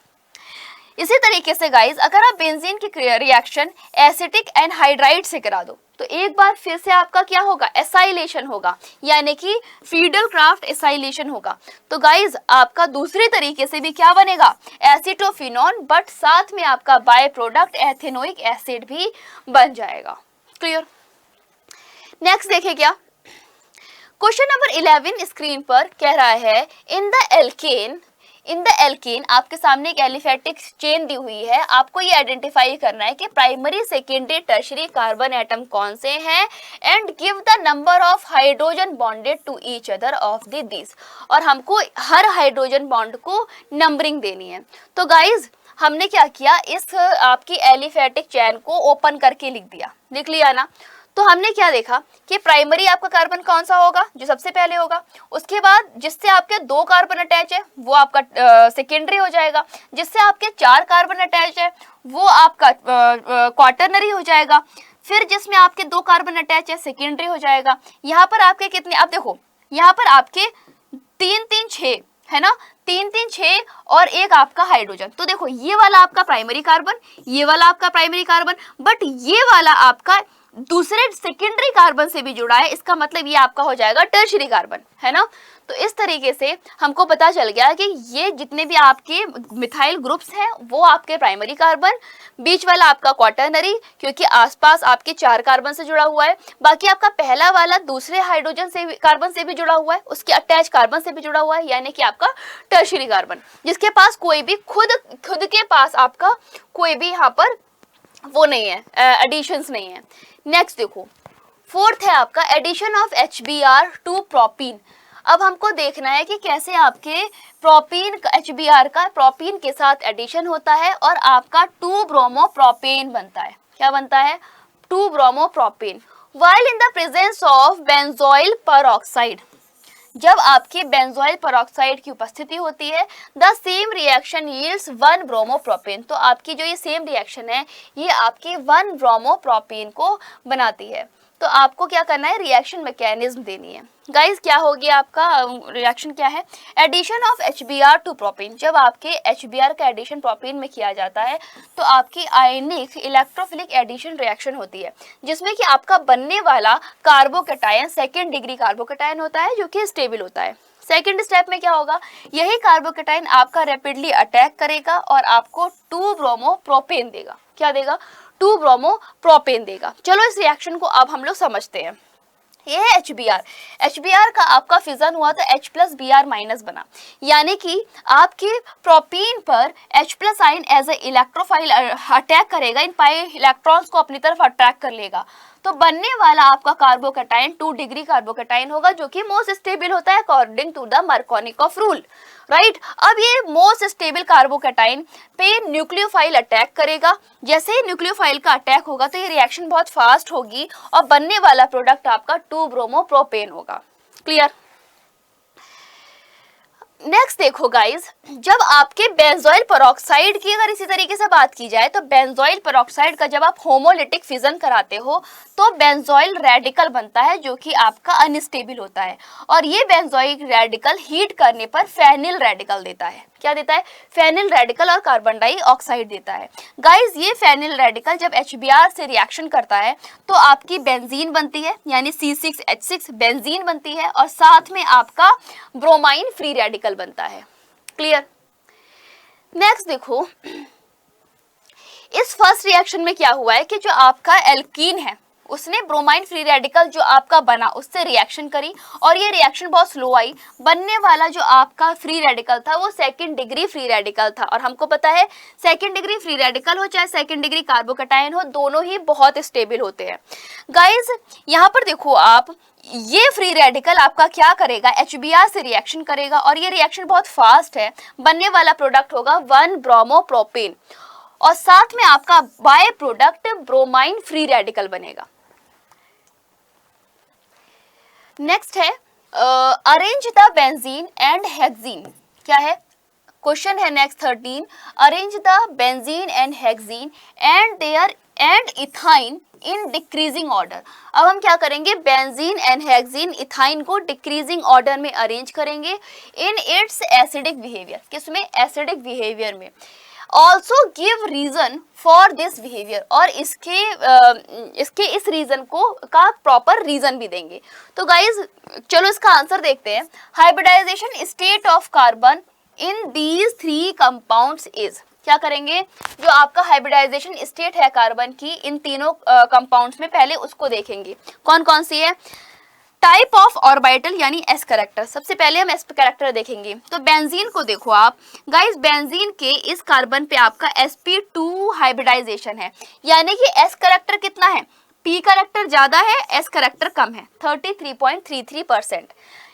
इसी तरीके से गाइज, अगर आप बेंजीन की रिएक्शन एसिटिक एनहाइड्राइड से करा दो, तो एक बार फिर से आपका क्या होगा, एसाइलेशन होगा, यानी कि फ्रीडल क्राफ्ट एसाइलेशन होगा। तो गाइज, आपका दूसरे तरीके से भी क्या बनेगा, एसिटोफिनॉन, बट साथ में आपका बाय प्रोडक्ट एथेनोइक एसिड भी बन जाएगा। क्लियर। नेक्स्ट देखिए क्या क्वेश्चन नंबर 11 स्क्रीन पर कह रहा है, इन द एल्केन आपके सामने एक एलिफेटिक चेन दी हुई है, आपको ये आइडेंटिफाई करना है कि primary, secondary, tertiary carbon atom कौन से हैं and give the number of hydrogen bonded to each other of this, और हमको हर हाइड्रोजन बॉन्ड को नंबरिंग देनी है। तो गाइज, हमने क्या किया, इस आपकी एलिफेटिक चेन को ओपन करके लिख लिया ना। तो हमने क्या देखा कि प्राइमरी आपका कार्बन कौन सा होगा, जो सबसे पहले होगा, उसके बाद जिससे आपके 2 कार्बन अटैच है वो आपका सेकेंडरी हो जाएगा, जिससे आपके 4 कार्बन अटैच है वो आपका क्वाटरनरी हो जाएगा, फिर जिसमें आपके 2 कार्बन अटैच है सेकेंडरी हो जाएगा। यहाँ पर आपके कितने, अब देखो यहाँ पर आपके 3-3-6 है ना, 3-3-6 और एक आपका हाइड्रोजन। तो देखो, ये वाला आपका प्राइमरी कार्बन, ये वाला आपका प्राइमरी कार्बन, बट ये वाला आपका दूसरे सेकेंडरी कार्बन से भी जुड़ा है, इसका मतलब ये आपका हो जाएगा टर्शरी कार्बन, है ना। तो इस तरीके से हमको पता चल गया कि ये जितने भी आपके मिथाइल ग्रुप्स हैं वो आपके प्राइमरी कार्बन, बीच वाला आपका क्वाटरनरी क्योंकि आसपास आपके 4 कार्बन से जुड़ा हुआ है, बाकी आपका पहला वाला दूसरे हाइड्रोजन से कार्बन से भी जुड़ा हुआ है, उसके अटैच कार्बन से भी जुड़ा हुआ है, यानी कि आपका टर्शरी कार्बन, जिसके पास कोई भी खुद के पास आपका कोई भी यहाँ पर वो नहीं है, एडिशंस नहीं है। नेक्स्ट देखो, फोर्थ है आपका addition of HBr to propene. अब हमको देखना है कि कैसे आपके प्रोपीन HBr का प्रोपीन के साथ एडिशन होता है और आपका 2 ब्रोमो प्रोपेन बनता है। क्या बनता है, 2 bromo propane. While in the presence of benzoyl peroxide, जब आपके बेंजोइल परऑक्साइड की उपस्थिति होती है, the same reaction yields 1 bromopropane. तो आपकी जो ये सेम रिएक्शन है ये आपके 1 ब्रोमोप्रोपेन को बनाती है। तो आपको क्या करना है, रिएक्शन मैकेनिज्म देनी है। गाइस, क्या हो गया आपका रिएक्शन, क्या है, addition of HBr to propane. जब आपके HBr का एडिशन प्रोपेन में किया जाता है तो आपकी आयनिक इलेक्ट्रोफिलिक एडिशन रिएक्शन होती है, जिसमें कि आपका बनने वाला कार्बोकैटायन 2nd डिग्री कार्बोकैटायन होता है जो कि स्टेबल होता है। सेकेंड स्टेप में क्या होगा, यही कार्बोकैटायन आपका रैपिडली अटैक करेगा और आपको 2 ब्रोमोप्रोपेन देगा। क्या देगा, 2 ब्रोमोप्रोपेन देगा। चलो इस रिएक्शन को अब हम लोग समझते हैं। ये है HBr का आपका फिजन हुआ तो H+Br- बना, यानी कि आपके प्रोपीन पर H+ ion as a electrophile attack करेगा, इन पाई इलेक्ट्रॉन्स को अपनी तरफ अट्रैक्ट कर लेगा। तो बनने वाला आपका कार्बोकैटायन 2 डिग्री कार्बोकैटायन होगा, जो कि मोस्ट स्टेबल होता है according to the Markovnikov rule, right. अब ये मोस्ट स्टेबल कार्बोकैटायन पे न्यूक्लियोफाइल अटैक करेगा। जैसे ही न्यूक्लियोफाइल का अटैक होगा तो ये रिएक्शन बहुत फास्ट होगी और बनने वाला प्रोडक्ट आपका 2 ब्रोमोप्रोपेन होगा। क्लियर। नेक्स्ट देखो गाइज, जब आपके बेंजोइल परऑक्साइड की अगर इसी तरीके से बात की जाए तो बेंजोइल परऑक्साइड का जब आप होमोलिटिक फिजन कराते हो तो बेंजोइल रेडिकल बनता है जो कि आपका अनस्टेबल होता है, और ये बेंजोइल रेडिकल हीट करने पर फेनिल रेडिकल देता है। क्या देता है, फेनिल रेडिकल और कार्बन डाइऑक्साइड देता है। गाइज, ये फेनिल रेडिकल जब HBr से रिएक्शन करता है तो आपकी बेंजीन बनती है, यानी C6H6 बेंजीन बनती है, और साथ में आपका ब्रोमाइन फ्री रेडिकल बनता है। क्लियर। नेक्स्ट देखो, इस फर्स्ट रिएक्शन में क्या हुआ है कि जो आपका एल्कीन है उसने ब्रोमाइन फ्री रेडिकल जो आपका बना उससे रिएक्शन करी और ये रिएक्शन बहुत स्लो आई। बनने वाला जो आपका फ्री रेडिकल था वो 2nd डिग्री फ्री रेडिकल था, और हमको पता है 2nd डिग्री फ्री रेडिकल हो चाहे 2nd डिग्री कार्बोकैटायन हो, दोनों ही बहुत स्टेबल होते हैं। गाइज, यहाँ पर देखो आप, ये फ्री रेडिकल आपका क्या करेगा, HBr से रिएक्शन करेगा और ये रिएक्शन बहुत फास्ट है। बनने वाला प्रोडक्ट होगा 1 ब्रोमोप्रोपेन और साथ में आपका by product bromine free radical बनेगा। नेक्स्ट है arrange the benzene and hexene. क्या है क्वेश्चन है next 13, arrange the benzene and hexene and their and ethyne in decreasing order. अब हम क्या करेंगे, बेंजीन एंड हेक्सीन इथाइन को डिक्रीजिंग ऑर्डर में अरेंज करेंगे इन इट्स एसिडिक बिहेवियर। किसमें, एसिडिक बिहेवियर में। Also give reason for this behaviour, और इसके इस रीजन को का प्रॉपर रीजन भी देंगे। तो गाइज चलो इसका आंसर देखते हैं। Hybridisation state of carbon in these 3 compounds is. क्या करेंगे, जो आपका हाइब्रिडाइजेशन स्टेट है कार्बन की इन तीनों कंपाउंड्स में, पहले उसको देखेंगे कौन कौन सी है। टाइप ऑफ ऑर्बिटल यानी एस कैरेक्टर, सबसे पहले हम एस कैरेक्टर देखेंगे। तो बेंजीन को देखो आप गाइस, बेंजीन के इस कार्बन पे आपका sp2 हाइब्रिडाइजेशन है, यानी कि एस कैरेक्टर कितना है, p कैरेक्टर ज्यादा है, एस कैरेक्टर कम है, 33.33%।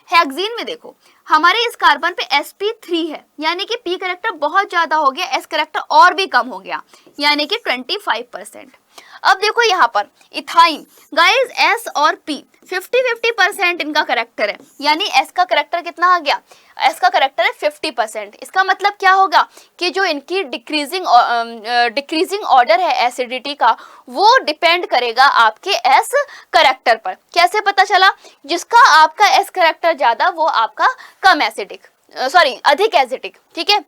हेक्सीन में देखो हमारे इस कार्बन पे sp3 है, यानी कि p कैरेक्टर बहुत ज्यादा हो गया, s कैरेक्टर और भी कम हो गया, यानी कि 25%। अब देखो यहाँ पर इथाइन, गाइस s और p 50-50% इनका करेक्टर है, यानी s का करेक्टर कितना आ गया, s का करेक्टर है 50%। इसका मतलब क्या होगा कि जो इनकी डिक्रीजिंग ऑर्डर है एसिडिटी का, वो डिपेंड करेगा आपके s करेक्टर पर। कैसे पता चला, जिसका आपका s करेक्टर ज्यादा वो आपका कम एसिडिक, अधिक एसिडिक, ठीक है।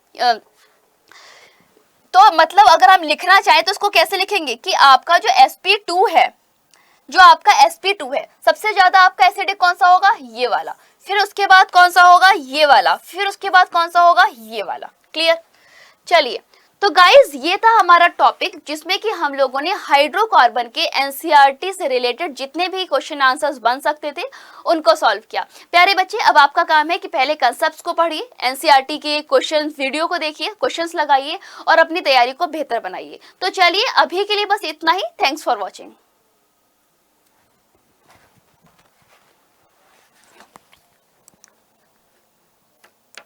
तो मतलब अगर हम लिखना चाहें तो उसको कैसे लिखेंगे कि आपका जो sp2 है, जो आपका sp2 है, सबसे ज्यादा आपका एसिडिक कौन सा होगा, ये वाला, फिर उसके बाद कौन सा होगा, ये वाला, फिर उसके बाद कौन सा होगा, ये वाला। क्लियर। चलिए तो गाइज ये था हमारा टॉपिक, जिसमें कि हम लोगों ने हाइड्रोकार्बन के एनसीईआरटी से रिलेटेड जितने भी क्वेश्चन आंसर्स बन सकते थे उनको सॉल्व किया। प्यारे बच्चे, अब आपका काम है कि पहले कंसेप्ट्स को पढ़िए, एनसीईआरटी के क्वेश्चन वीडियो को देखिए, क्वेश्चंस लगाइए और अपनी तैयारी को बेहतर बनाइए। तो चलिए अभी के लिए बस इतना ही। Thanks for watching.